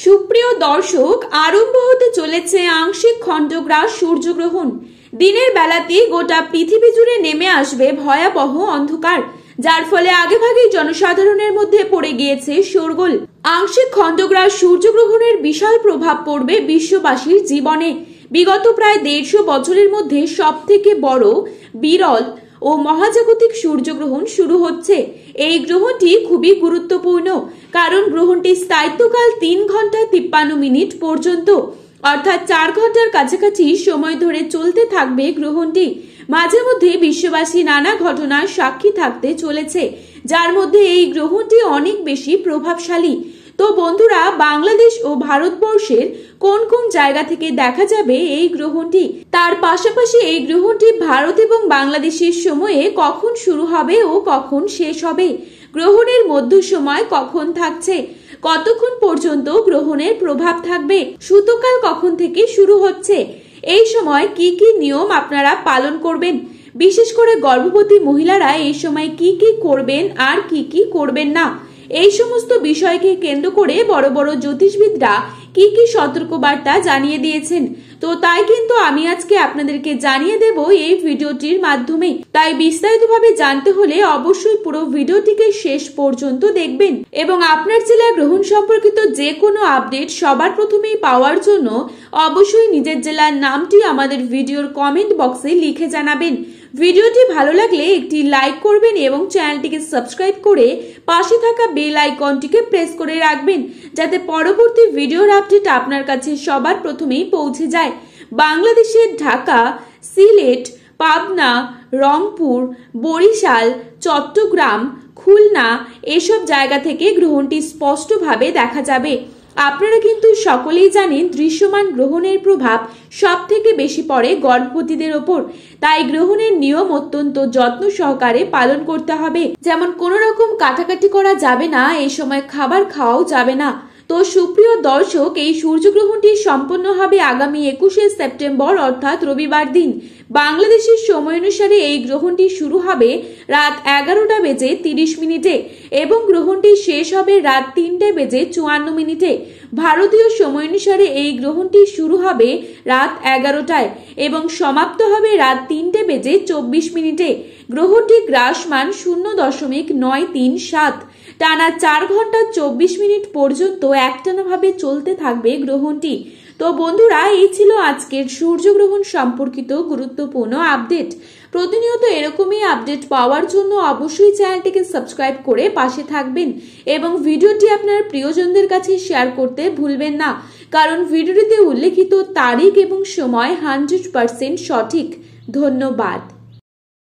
সুপ্রিয় দর্শক, আরম্ভ হতে চলেছে আংশিক খণ্ডগ্রাস সূর্যগ্রহণ। দিনের বেলাতেই গোটা পৃথিবী জুড়ে নেমে আসবে ভয়াবহ অন্ধকার, যার ফলে আগেভাগেই জনসাধারণের মধ্যে পড়ে গিয়েছে শোরগোল। আংশিক খণ্ডগ্রাস সূর্যগ্রহণের বিশাল প্রভাব পড়বে বিশ্ববাসীর জীবনে। বিগত প্রায় 150 বছরের মধ্যে সব থেকে বড়, বিরল ও মহাজাগতিক সূর্যগ্রহণ শুরু হচ্ছে। এই গ্রহণটি খুবই গুরুত্বপূর্ণ, কারণ গ্রহণটির স্থায়িত্বকাল 3 ঘন্টা 53 মিনিট পর্যন্ত, অর্থাৎ 4 ঘন্টার কাছাকাছি সময় ধরে চলতে থাকবে গ্রহণটি। মাঝে মধ্যে বিশ্ববাসী নানা ঘটনার সাক্ষী থাকতে চলেছে, যার মধ্যে এই গ্রহণটি অনেক বেশি প্রভাবশালী। তো বন্ধুরা, বাংলাদেশ ও ভারতবর্ষের কোন কোন জায়গা থেকে দেখা যাবে এই গ্রহণটি, তার পাশাপাশি এই গ্রহণটি ভারত এবং বাংলাদেশের সময়ে কখন শুরু হবে ও কখন শেষ হবে, গ্রহণের মধ্য সময় কখন থাকছে, কতক্ষণ পর্যন্ত গ্রহণের প্রভাব থাকবে, সূতকাল কখন থেকে শুরু হচ্ছে, এই সময় কি কি নিয়ম আপনারা পালন করবেন, বিশেষ করে গর্ভবতী মহিলারা এই সময় কি কি করবেন আর কি কি করবেন না, এই সমস্ত বিষয়কে কেন্দ্র করে বড় বড় জ্যোতিষবিদরা কি কি সতর্কবার্তা জানিয়ে দিয়েছেন। তো তাই কিন্তু আমি আজকে আপনাদেরকে জানিয়ে দেব এই ভিডিওটির মাধ্যমে। তাই বিস্তারিতভাবে জানতে হলে অবশ্যই পুরো ভিডিওটিকে শেষ পর্যন্ত দেখবেন এবং আপনার জেলার গ্রহণ সম্পর্কিত যে কোনো আপডেট সবার প্রথমেই পাওয়ার জন্য অবশ্যই নিজের জেলার নামটি আমাদের ভিডিওর কমেন্ট বক্সে লিখে জানাবেন। ভিডিওটি ভালো লাগলে একটি লাইক করবেন এবং চ্যানেলটিকে সাবস্ক্রাইব করে পাশে থাকা বেল আইকনটিকে প্রেস করে রাখবেন, যাতে পরবর্তী ভিডিওর আপডেট আপনার কাছে সবার প্রথমেই পৌঁছে যায়। বাংলাদেশের ঢাকা, সিলেট, পাবনা, রংপুর, বরিশাল, চট্টগ্রাম, খুলনা এসব জায়গা থেকে গ্রহণটি স্পষ্টভাবে দেখা যাবে। আপনারা কিন্তু সকলেই জানেন, দৃশ্যমান গ্রহণের প্রভাব সব থেকে বেশি পড়ে গর্ভবতীদের ওপর। তাই গ্রহণের নিয়ম অত্যন্ত যত্ন সহকারে পালন করতে হবে। যেমন কোনো রকম কাটাকাটি করা যাবে না, এই সময় খাবার খাওয়াও যাবে না। তো সুপ্রিয় দর্শক, এই সূর্যগ্রহণটি সম্পন্ন হবে আগামী 21শে সেপ্টেম্বর অর্থাৎ রবিবার দিন। বাংলাদেশের সময় অনুসারে এই গ্রহণটি শুরু হবে রাত 11টা বেজে 30 মিনিটে এবং গ্রহণটি শেষ হবে রাত 3টে বেজে 54 মিনিটে। ভারতীয় সময় অনুসারে এই গ্রহণটি শুরু হবে রাত 11টায় এবং সমাপ্ত হবে রাত 3টে বেজে 24 মিনিটে। গ্রহণটি গ্রাসমান 0.937, টানা 4 ঘন্টা 24 মিনিট পর্যন্ত একটানাভাবে চলতে থাকবে গ্রহণটি। তো বন্ধুরা, এই ছিল আজকের সূর্যগ্রহণ সম্পর্কিত গুরুত্বপূর্ণ আপডেট। প্রতিনিয়ত এরকমই আপডেট পাওয়ার জন্য অবশ্যই চ্যানেলটিকে সাবস্ক্রাইব করে পাশে থাকবেন এবং ভিডিওটি আপনার প্রিয়জনদের কাছে শেয়ার করতে ভুলবেন না, কারণ ভিডিওটিতে উল্লেখিত তারিখ এবং সময় 100% সঠিক। ধন্যবাদ।